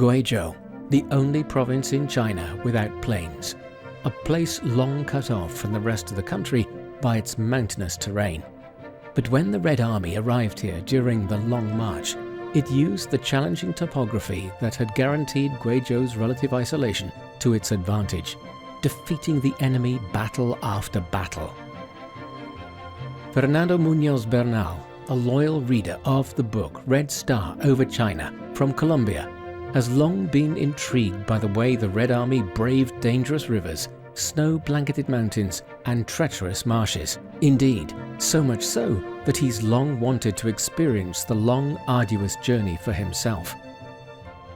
Guizhou, the only province in China without plains, a place long cut off from the rest of the country by its mountainous terrain. But when the Red Army arrived here during the Long March, it used the challenging topography that had guaranteed Guizhou's relative isolation to its advantage, defeating the enemy battle after battle. Fernando Muñoz Bernal, a loyal reader of the book Red Star over China from Colombia, has long been intrigued by the way the Red Army braved dangerous rivers, snow-blanketed mountains, and treacherous marshes. Indeed, so much so that he's long wanted to experience the long, arduous journey for himself.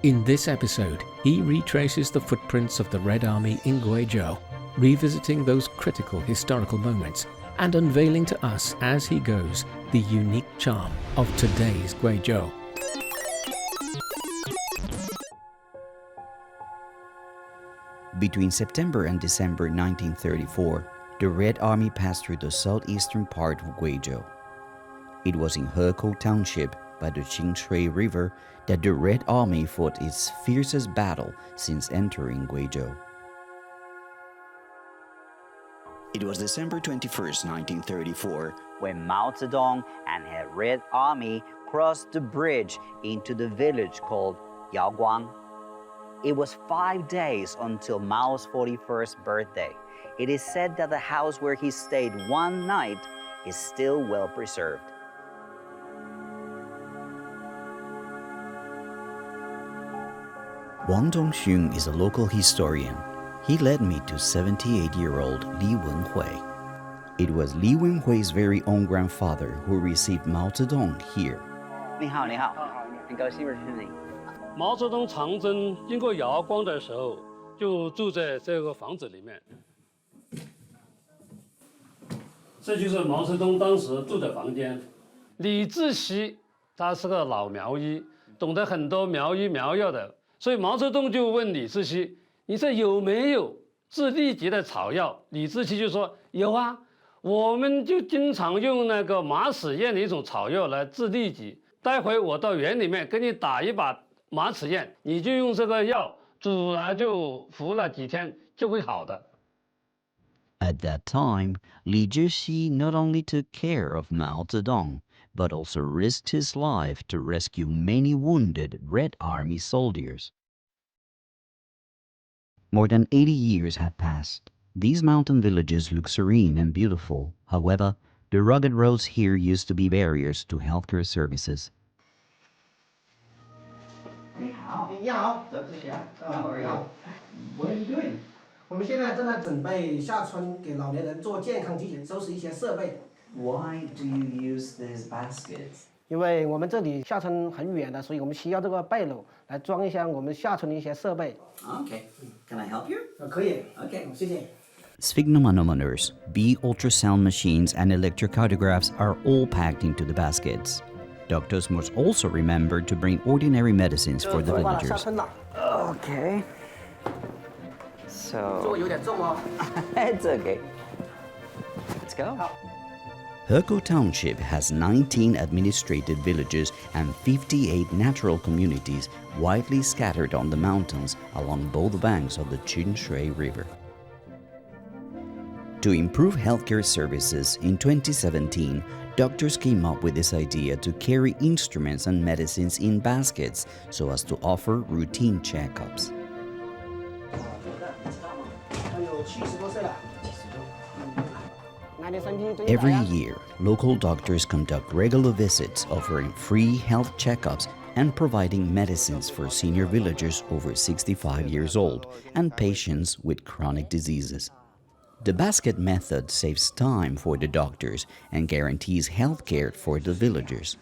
In this episode, he retraces the footprints of the Red Army in Guizhou, revisiting those critical historical moments and unveiling to us as he goes the unique charm of today's Guizhou. Between September and December 1934, the Red Army passed through the southeastern part of Guizhou. It was in Hekou Township by the Qingshui River that the Red Army fought its fiercest battle since entering Guizhou. It was December 21st, 1934, when Mao Zedong and his Red Army crossed the bridge into the village called Yaoguang. It was 5 days until Mao's 41st birthday. It is said that the house where he stayed one night is still well preserved. Wang Dongxun is a local historian. He led me to 78-year-old Li Wenhui. It was Li Wenhui's very own grandfather who received Mao Zedong here. 你好，你好，很高兴认识你。毛泽东长征经过瑶光的时候，就住在这个房子里面。这就是毛泽东当时住的房间。李志祺他是个老苗医，懂得很多苗医苗药的，所以毛泽东就问李志祺：“你这有没有治痢疾的草药？”李志祺就说：“有啊，我们就经常用那个马齿苋的一种草药来治痢疾。待会我到园里面给你打一把。” 马齿苋，你就用这个药煮了就服了几天就会好的。 At that time, Li Zhiqi not only took care of Mao Zedong, but also risked his life to rescue many wounded Red Army soldiers. More than 80 years have passed. These mountain villages look serene and beautiful. However, the rugged roads here used to be barriers to healthcare services. 你好，德志贤，How are you? What are you doing? 我们现在正在准备下村给老年人做健康体检，收拾一些设备。Why do you use these baskets? 因为我们这里下村很远的，所以我们需要这个背篓来装一下我们下村的一些设备。Okay. Can I help you? 可以。Okay. 谢谢。 Sphygmomanometers, B ultrasound machines, and electrocardiographs are all packed into the baskets. Doctors must also remember to bring ordinary medicines for the villagers. Okay. So. 有点重哦。 It's okay. Let's go. Hekou Township has 19 administrative villages and 58 natural communities widely scattered on the mountains along both banks of the Qingshui River. To improve healthcare services, in 2017, doctors came up with this idea to carry instruments and medicines in baskets so as to offer routine checkups. Every year, local doctors conduct regular visits offering free health checkups and providing medicines for senior villagers over 65 years old and patients with chronic diseases. The basket method saves time for the doctors and guarantees health care for the villagers.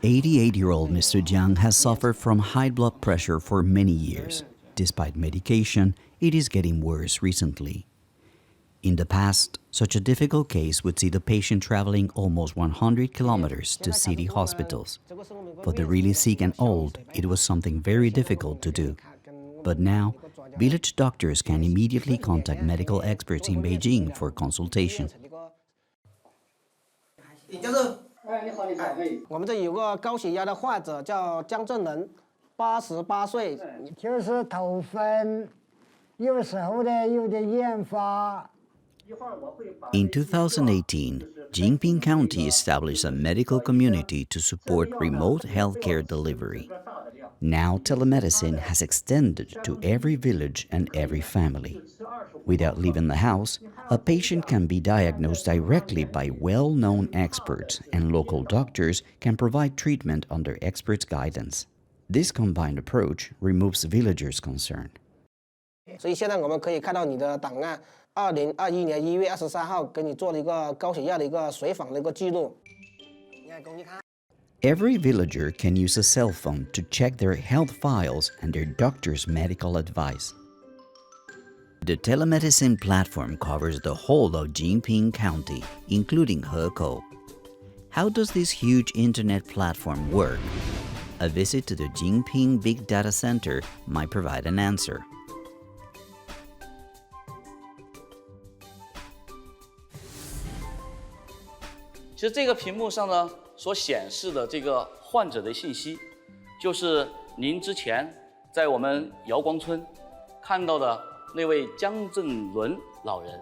88-year-old Mr. Jiang has suffered from high blood pressure for many years. Despite medication, it is getting worse recently. In the past, such a difficult case would see the patient traveling almost 100 kilometers to city hospitals. For the really sick and old, it was something very difficult to do. But now, village doctors can immediately contact medical experts in Beijing for consultation. 我们这有个高血压的患者叫江正仁88岁，就是头昏，有时候呢有点眼花。In 2018, Jinping County established a medical community to support remote healthcare delivery. Now telemedicine has extended to every village and every family. Without leaving the house, a patient can be diagnosed directly by well-known experts, and local doctors can provide treatment under experts' guidance. This combined approach removes villagers' concern. 所以现在我们可以看到你的档案，2021年1月23号给你做了一个高血压的一个随访的一个记录。你看。 Every villager can use a cell phone to check their health files and their doctor's medical advice. The telemedicine platform covers the whole of Jinping County, including Hekou. How does this huge internet platform work? A visit to the Jinping Big Data Center might provide an answer. 其实这个屏幕上呢，所显示的这个患者的信息，就是您之前在我们瑶光村看到的那位江正伦老人。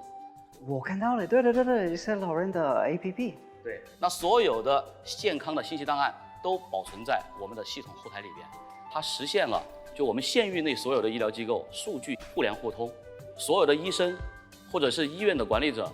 我看到了，对，是老人的 APP。对，那所有的健康的信息档案都保存在我们的系统后台里边，它实现了就我们县域内所有的医疗机构数据互联互通，所有的医生或者是医院的管理者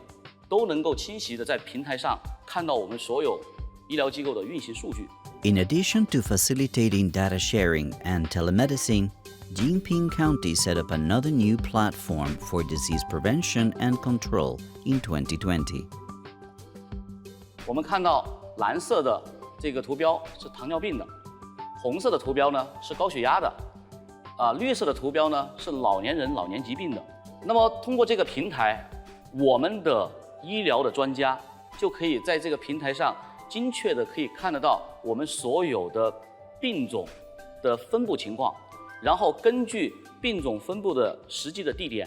都能够清晰的在平台上看到我们所有医疗机构的运行数据。In addition to facilitating data sharing and telemedicine, Jinping County set up another new platform for disease prevention and control in 2020. 我们看到蓝色的这个图标是糖尿病的，红色的图标呢是高血压的，绿色的图标呢是老年人老年疾病的。那么通过这个平台，我们的医疗的专家就可以在这个平台上精确的可以看得到我们所有的病种的分布情况，然后根据病种分布的实际的地点，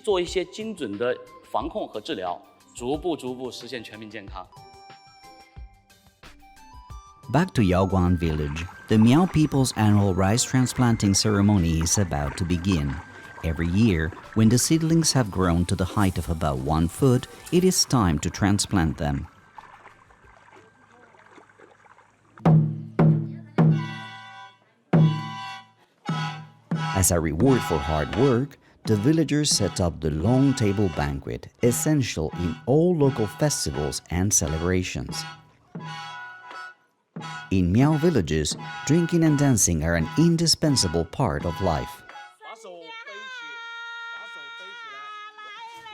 做一些精准的防控和治疗，逐步实现全民健康。Back to Yaoguan village, the Miao people's annual rice transplanting ceremony is about to begin. Every year, when the seedlings have grown to the height of about 1 foot, it is time to transplant them. As a reward for hard work, the villagers set up the long table banquet, essential in all local festivals and celebrations. In Miao villages, drinking and dancing are an indispensable part of life.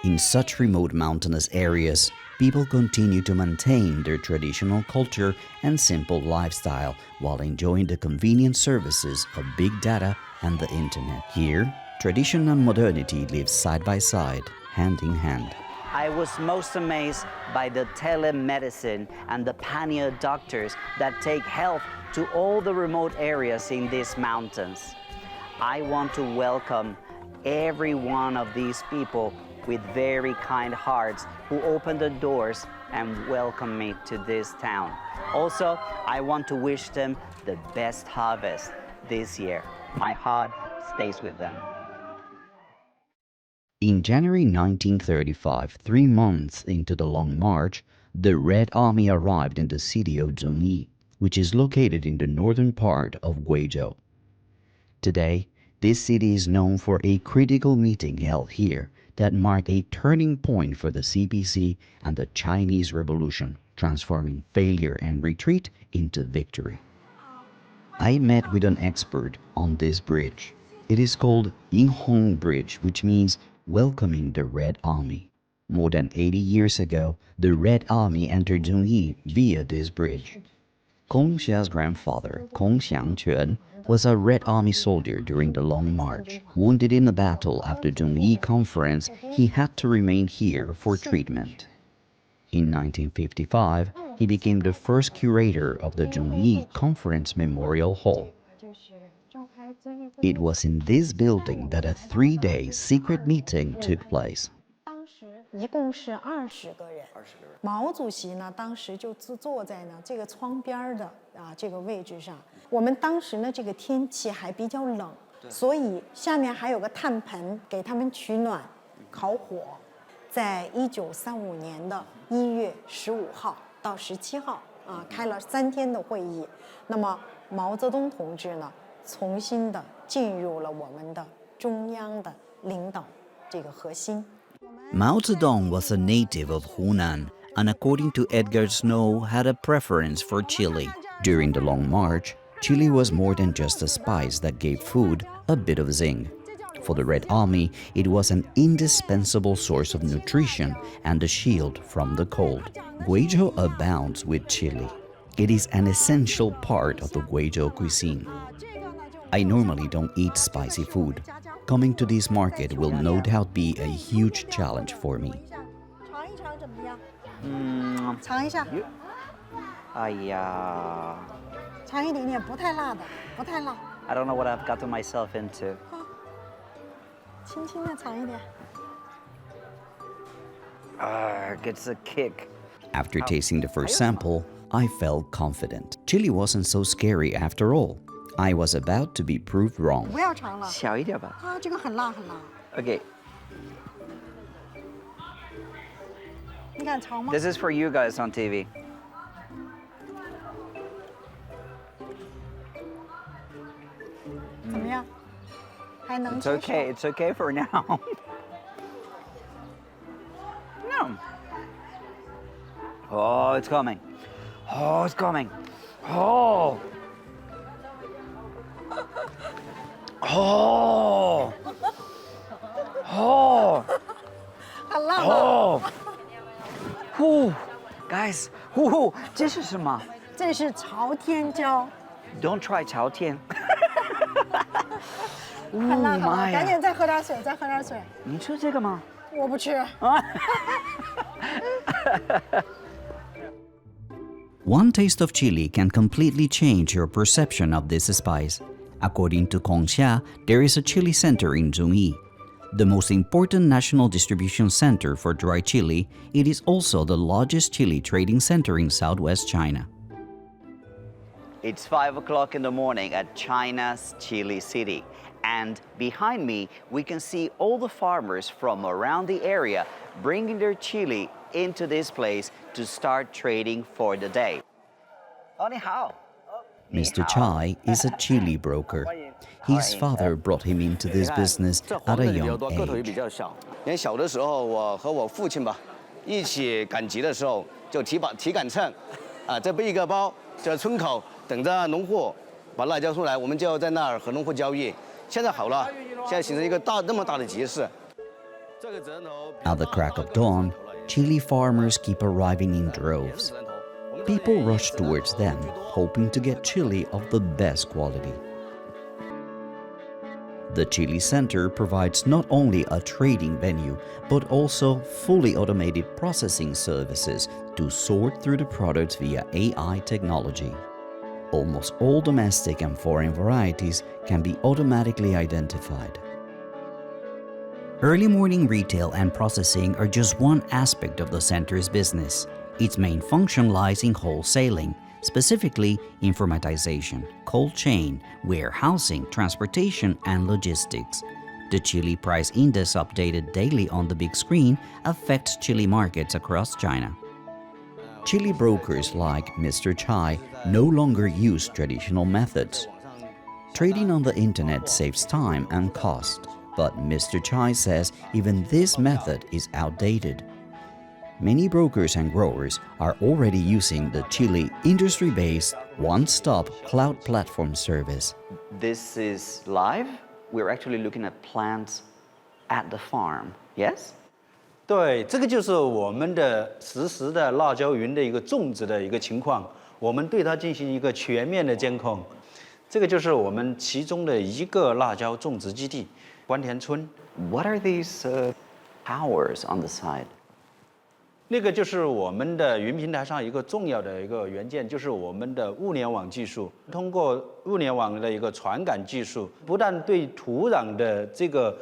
In such remote mountainous areas, people continue to maintain their traditional culture and simple lifestyle while enjoying the convenient services of big data and the internet. Here, tradition and modernity live side by side, hand in hand. I was most amazed by the telemedicine and the pioneer doctors that take health to all the remote areas in these mountains. I want to welcome every one of these people with very kind hearts who opened the doors and welcomed me to this town. Also, I want to wish them the best harvest this year. My heart stays with them. In January 1935, 3 months into the Long March, the Red Army arrived in the city of Zhongyi, which is located in the northern part of Guizhou. Today, this city is known for a critical meeting held here that marked a turning point for the CPC and the Chinese Revolution, transforming failure and retreat into victory. I met with an expert on this bridge. It is called Yinhong Bridge, which means welcoming the Red Army. More than 80 years ago, the Red Army entered Zhongyi via this bridge. Kong Xia's grandfather, Kong Xiangquan, was a Red Army soldier during the Long March. Wounded in a battle after Zhongyi Conference, he had to remain here for treatment. In 1955, he became the first curator of the Zhongyi Conference Memorial Hall. It was in this building that a 3-day secret meeting took place. 一共是20个人。毛主席呢，当时就坐在呢这个窗边的这个位置上。我们当时呢这个天气还比较冷，所以下面还有个炭盆给他们取暖、烤火。在1935年的1月15号到17号开了3天的会议。那么毛泽东同志呢，重新的进入了我们的中央的领导这个核心。Mao Zedong was a native of Hunan and according to Edgar Snow had a preference for chili. During the Long March, chili was more than just a spice that gave food a bit of zing. For the Red Army, it was an indispensable source of nutrition and a shield from the cold. Guizhou abounds with chili. It is an essential part of the Guizhou cuisine. I normally don't eat spicy food. Coming to this market will no doubt be a huge challenge for me. 尝一下。哎呀，尝一点点，不太辣的，不太辣。 I don't know what I've gotten myself into. 轻轻的尝一点。Gets a kick. After tasting the first sample, I felt confident. Chili wasn't so scary after all. I was about to be proved wrong. 不要尝了。小一点吧。这个很辣很辣。 Okay. 你敢尝吗 This is for you guys on TV. 怎么样？还能 It's okay. It's okay for now. No. Oh, it's coming. Oh, it's coming. Oh. Oh. Oh. 很辣。Oh. Whew. Guys. Whew. 这是什么？这是朝天椒。 Don't try 朝天。很辣很辣， 妈呀 赶紧再喝点水，再喝点水。你吃这个吗？我不吃。 One taste of chili can completely change your perception of this spice. According to Gongxia, there is a chili center in Zhongyi. The most important national distribution center for dry chili, it is also the largest chili trading center in southwest China. It's 5 o'clock in the morning at China's Chili City. And behind me, we can see all the farmers from around the area bringing their chili into this place to start trading for the day. Oh, 你好. Mr. Chai is a chili broker. His father brought him into this business at a young age. 年小的时候，我和我父亲吧，一起赶集的时候，就提杆秤，这背一个包，在村口等着农户把辣椒出来，我们就在那儿和农户交易。现在好了，现在形成一个那么大的集市。 At the crack of dawn, chili farmers keep arriving in droves. People rush towards them, hoping to get chili of the best quality. The Chili Center provides not only a trading venue, but also fully automated processing services to sort through the products via AI technology. Almost all domestic and foreign varieties can be automatically identified. Early morning retail and processing are just one aspect of the center's business. Its main function lies in wholesaling, specifically informatization, cold chain, warehousing, transportation, and logistics. The chili price index updated daily on the big screen affects chili markets across China. Chili brokers like Mr. Chai no longer use traditional methods. Trading on the internet saves time and cost, but Mr. Chai says even this method is outdated. Many brokers and growers are already using the chili industry-based one-stop cloud platform service. This is live. We're actually looking at plants at the farm. Yes? 对，这个就是我们的实时的辣椒云的一个种植的一个情况，我们对它进行一个全面的监控。这个就是我们其中的一个辣椒种植基地——关田村。What are these towers on the side? 那个就是我们的云平台上一个重要的一个元件，就是我们的物联网技术。通过物联网的一个传感技术，不但对土壤的这个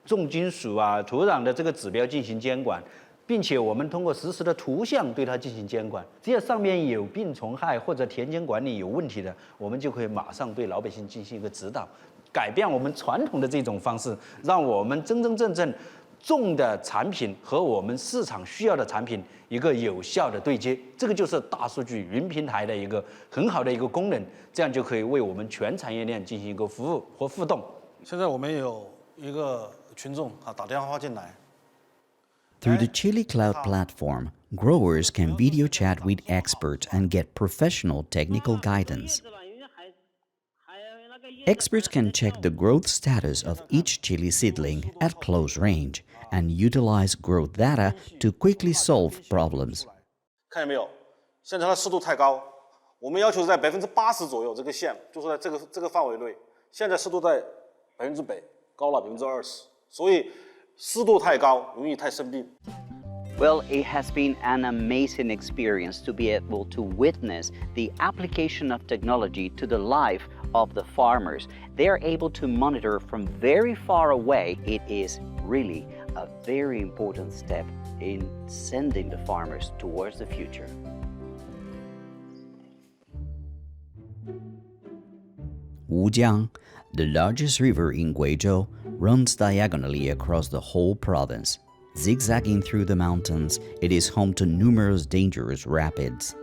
重金属土壤的这个指标进行监管，并且我们通过实时的图像对它进行监管。只要上面有病虫害或者田间管理有问题的，我们就可以马上对老百姓进行一个指导，改变我们传统的这种方式，让我们真真正正种的产品和我们市场需要的产品一个有效的对接。这个就是大数据云平台的一个很好的一个功能，这样就可以为我们全产业链进行一个服务和互动。现在我们有一个群众打电话进来。Through the Chili Cloud platform, growers can video chat with experts and get professional technical guidance. Experts can check the growth status of each chili seedling at close range and utilize growth data to quickly solve problems. 看见没有？现在它湿度太高，我们要求是在80%左右这个线，就是在这个范围内。现在湿度在100%，高了20%，所以湿度太高，容易太生病。Well, it has been an amazing experience to be able to witness the application of technology to the life of the farmers. They are able to monitor from very far away. It is really a very important step in sending the farmers towards the future. Wujiang, the largest river in Guizhou, runs diagonally across the whole province. Zigzagging through the mountains, it is home to numerous dangerous rapids.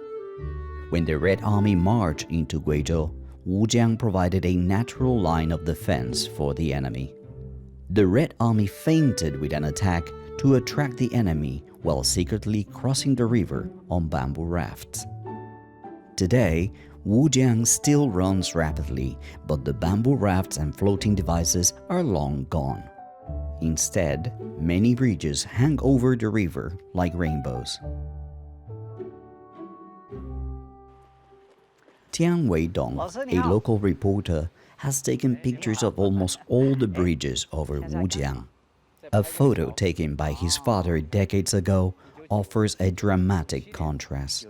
When the Red Army marched into Guizhou, Wujiang provided a natural line of defense for the enemy. The Red Army feinted with an attack to attract the enemy while secretly crossing the river on bamboo rafts. Today, Wujiang still runs rapidly, but the bamboo rafts and floating devices are long gone. Instead, many bridges hang over the river like rainbows. Tian Weidong, a local reporter, has taken pictures of almost all the bridges over Wujiang. A photo taken by his father decades ago offers a dramatic contrast.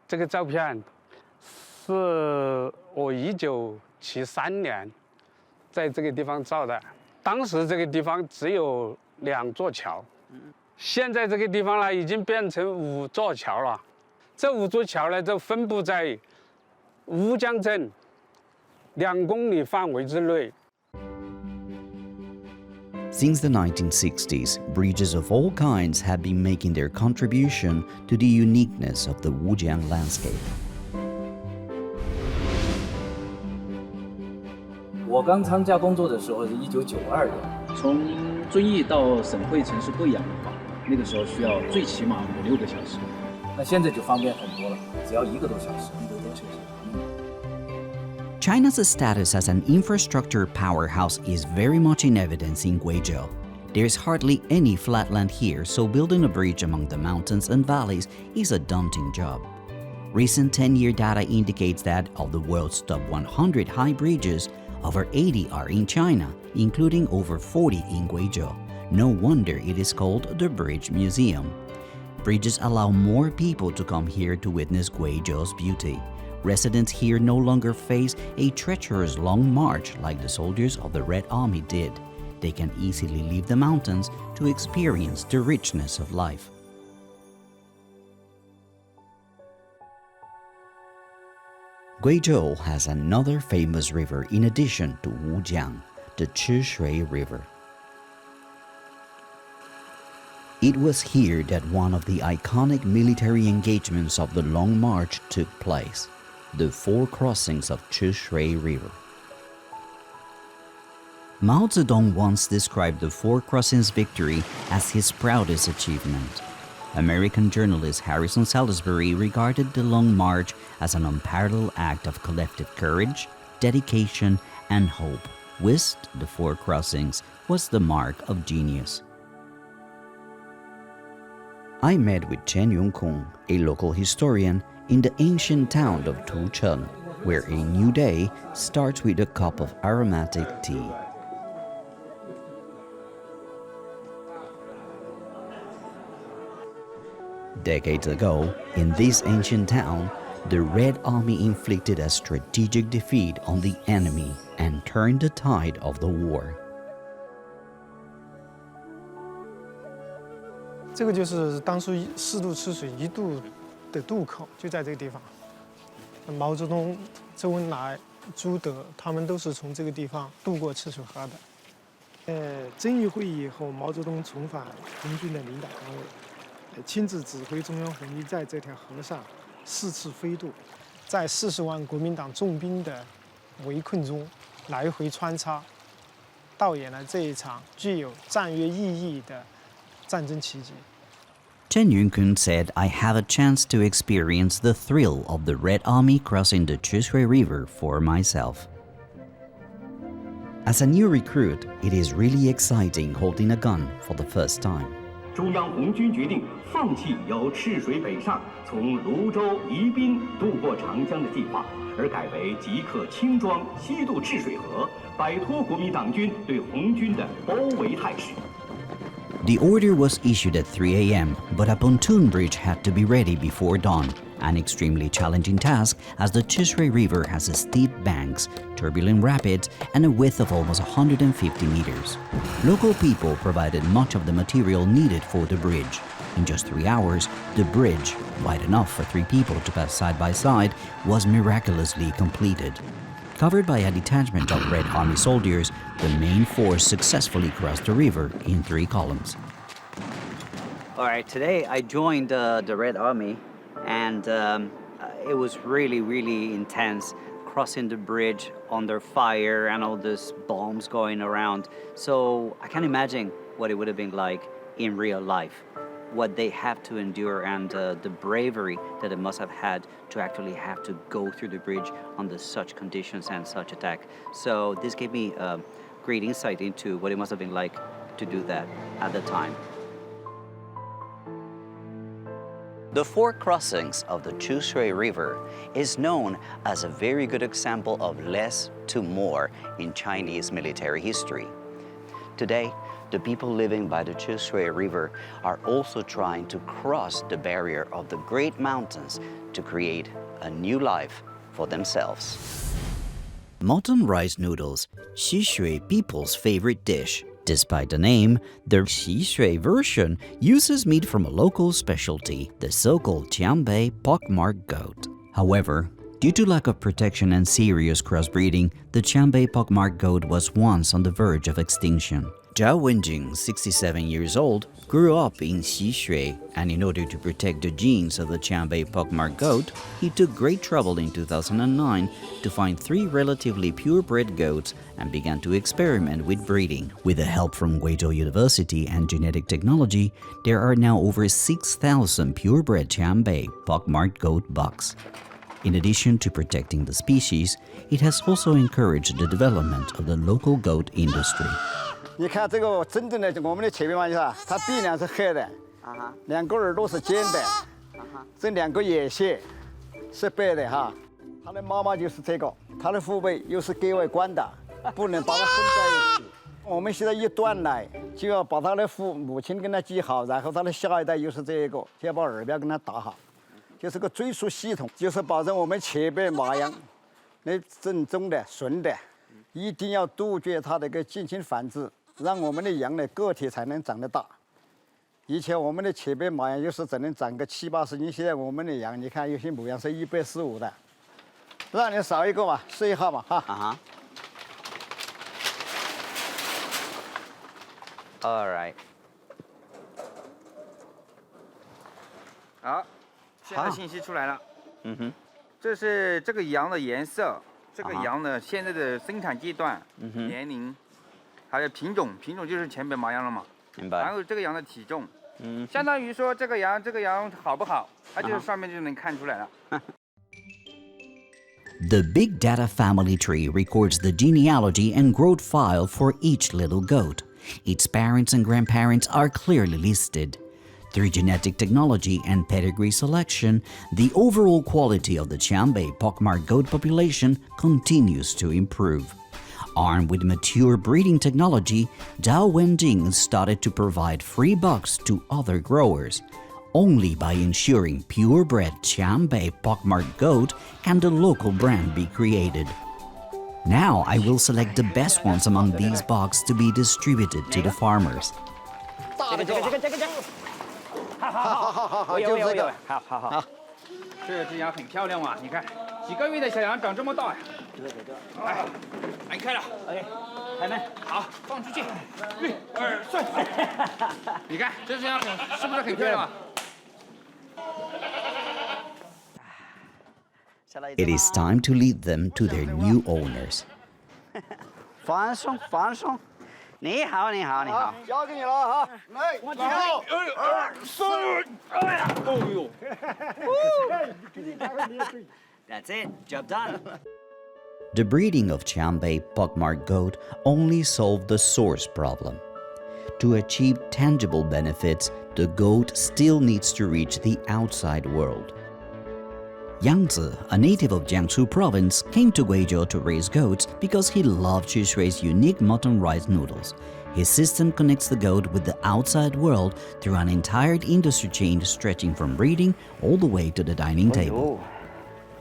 这个照片是我1973年在这个地方照的。当时这个地方只有2座桥，现在这个地方呢已经变成5座桥了。这5座桥呢，就分布在乌江镇2公里范围之内。Since the 1960s, bridges of all kinds have been making their contribution to the uniqueness of the Wujiang landscape. 我刚参加工作的时候是1992年，从遵义到省会城市贵阳的话，那个时候需要最起码5-6个小时。那现在就方便很多了，只要1个多小时。China's status as an infrastructure powerhouse is very much in evidence in Guizhou. There's hardly any flatland here, so building a bridge among the mountains and valleys is a daunting job. Recent 10-year data indicates that of the world's top 100 high bridges, over 80 are in China, including over 40 in Guizhou. No wonder it is called the Bridge Museum. Bridges allow more people to come here to witness Guizhou's beauty. Residents here no longer face a treacherous long march like the soldiers of the Red Army did. They can easily leave the mountains to experience the richness of life. Guizhou has another famous river in addition to Wujiang, the Chishui River. It was here that one of the iconic military engagements of the Long March took place, the 4 crossings of Chishui River. Mao Zedong once described the 4 crossings victory as his proudest achievement. American journalist Harrison Salisbury regarded the Long March as an unparalleled act of collective courage, dedication, and hope, whilst the 4 crossings was the mark of genius. I met with Chen Yongkong, a local historian, in the ancient town of Tucheng, where a new day starts with a cup of aromatic tea. Decades ago, in this ancient town, the Red Army inflicted a strategic defeat on the enemy and turned the tide of the war. 这个就是当初4度吃水1度的渡口，就在这个地方。毛泽东、周恩来、朱德他们都是从这个地方渡过赤水河的。遵义会议以后，毛泽东重返红军的领导岗位，亲自指挥中央红军在这条河上4次飞渡，在40万国民党重兵的围困中来回穿插，导演了这一场具有战略意义的战争奇迹。Chen Yunkun said, I have a chance to experience the thrill of the Red Army crossing the Chishui River for myself. As a new recruit, it is really exciting holding a gun for the first time. 中央红军决定放弃由赤水北上从泸州、宜宾渡过长江的计划，而改为即刻轻装西渡赤水河，摆脱国民党军对红军的包围态势。 The order was issued at 3 a.m., but a pontoon bridge had to be ready before dawn, an extremely challenging task as the Chishui River has steep banks, turbulent rapids, and a width of almost 150 meters. Local people provided much of the material needed for the bridge. In just 3 hours, the bridge, wide enough for 3 people to pass side by side, was miraculously completed. Covered by a detachment of Red Army soldiers, the main force successfully crossed the river in 3 columns. All right, today I joined the Red Army, and it was really, really intense crossing the bridge under fire and all these bombs going around. So I can't imagine what it would have been like in real life, what they have to endure, and the bravery that they must have had to actually have to go through the bridge under such conditions and such attack. So this gave me great insight into what it must have been like to do that at the time. The 4 crossings of the Chishui River is known as a very good example of less to more in Chinese military history. Today, the people living by the Chishui River are also trying to cross the barrier of the great mountains to create a new life for themselves. Mutton rice noodles, Xishui people's favorite dish. Despite the name, the Xishui version uses meat from a local specialty, the so-called Qiangbei pockmarked goat. However, due to lack of protection and serious crossbreeding, the Qiangbei pockmarked goat was once on the verge of extinction. Zhao Wenjing, 67 years old, grew up in Xishui, and in order to protect the genes of the Qiangbei pockmarked goat, he took great trouble in 2009 to find 3 relatively purebred goats and began to experiment with breeding. With the help from Guizhou University and genetic technology, there are now over 6,000 purebred Qiangbei pockmarked goat bucks. In addition to protecting the species, it has also encouraged the development of the local goat industry. 你看这个真正的我们的前面嘛，就是它鼻梁是黑的，2个耳朵是尖的，这2个眼线是白的哈。它的妈妈就是这个，它的父辈又是格外宽大，不能把它混在一起。我们现在一断奶，就要把它的母亲跟它记好，然后它的下一代又是这个，就要把耳标跟它打好，就是个追溯系统，就是保证我们前辈马羊那正宗的纯的，一定要杜绝它的个近亲繁殖。 让我们的羊的个体才能长得大。以前我们的前辈马羊就是只能长个70、80斤，现在我们的羊，你看有些母羊是145的。让你扫一个嘛，试一下嘛，哈。All right. 好，现在信息出来了。这是这个羊的颜色，这个羊的现在的生产阶段、年龄。 还有品种就是前北马羊了嘛，明白。然后这个羊的体重，相当于说这个羊好不好，它就是上面就能看出来了。The Big Data family tree records the genealogy and growth file for each little goat. Its parents and grandparents are clearly listed. Through genetic technology and pedigree selection, the overall quality of the Qiangbei pockmarked goat population continues to improve. Armed with mature breeding technology, Zhao Wenjing started to provide free bucks to other growers. Only by ensuring purebred Qiangbei pockmarked goat can the local brand be created. Now I will select the best ones among these bucks to be distributed to the farmers. 好，就这个，好。这只羊很漂亮嘛，你看，几个月的小羊长这么大呀。对。来，按开了。OK，开门。好，放出去。1、2、3。你看这只羊是不是很漂亮啊？ It is time to lead them to their new owners. 放松，放松。你好，你好，你好。交给你了哈，来，往前。哦呦 That's it, job done. The breeding of Qianbei pockmarked goat only solved the source problem. To achieve tangible benefits, the goat still needs to reach the outside world. Yang Zi, a native of Jiangsu province, came to Guizhou to raise goats because he loved Shishui's unique mutton rice noodles. His system connects the goat with the outside world through an entire industry chain stretching from breeding all the way to the dining table.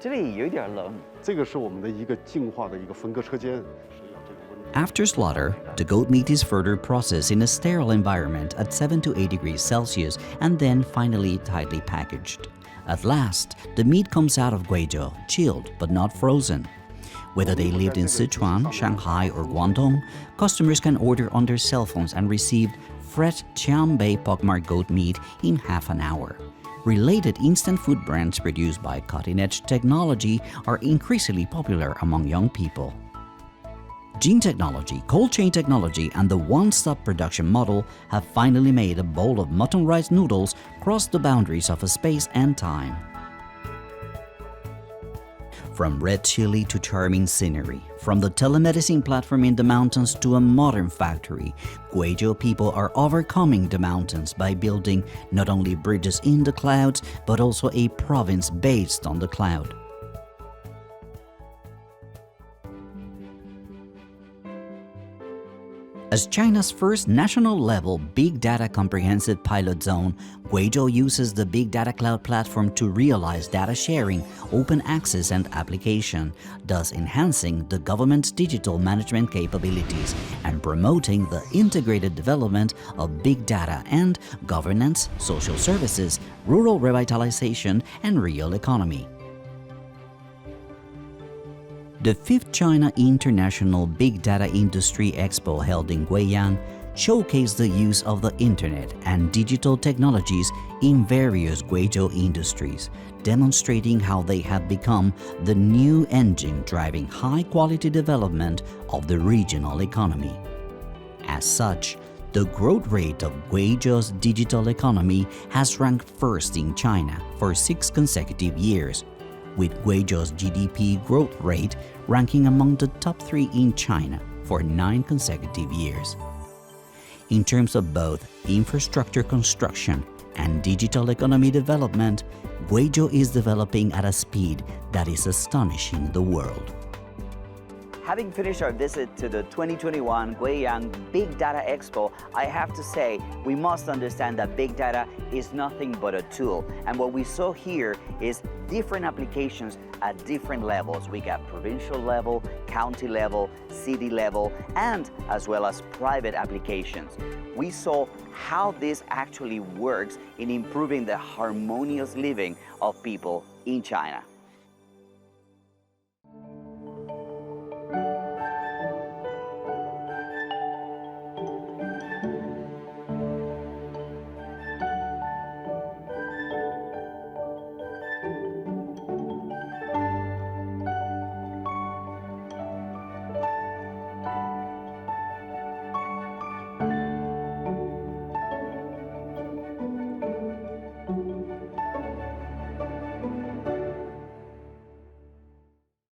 这里有点冷。这个是我们的一个净化的一个分割车间。 After slaughter, the goat meat is further processed in a sterile environment at 7 to 8 degrees Celsius and then finally tightly packaged. At last, the meat comes out of Guizhou, chilled but not frozen. Whether they lived in Sichuan, Shanghai, or Guangdong, customers can order on their cell phones and receive fresh Qianbei pockmarked goat meat in half an hour. Related instant food brands produced by cutting-edge technology are increasingly popular among young people. Gene technology, cold chain technology, and the one-stop production model have finally made a bowl of mutton rice noodles cross the boundaries of space and time. From red chili to charming scenery, from the telemedicine platform in the mountains to a modern factory, Guizhou people are overcoming the mountains by building not only bridges in the clouds, but also a province based on the cloud. As China's first national-level Big Data Comprehensive Pilot Zone, Guizhou uses the Big Data Cloud platform to realize data sharing, open access and application, thus enhancing the government's digital management capabilities and promoting the integrated development of big data and governance, social services, rural revitalization and real economy. The 5th China International Big Data Industry Expo held in Guiyang showcased the use of the internet and digital technologies in various Guizhou industries, demonstrating how they have become the new engine driving high-quality development of the regional economy. As such, the growth rate of Guizhou's digital economy has ranked first in China for 6 consecutive years, with Guizhou's GDP growth rate ranking among the top 3 in China for 9 consecutive years. In terms of both infrastructure construction and digital economy development, Guizhou is developing at a speed that is astonishing the world. Having finished our visit to the 2021 Guiyang Big Data Expo, I have to say we must understand that big data is nothing but a tool. And what we saw here is different applications at different levels. We got provincial level, county level, city level, and as well as private applications. We saw how this actually works in improving the harmonious living of people in China.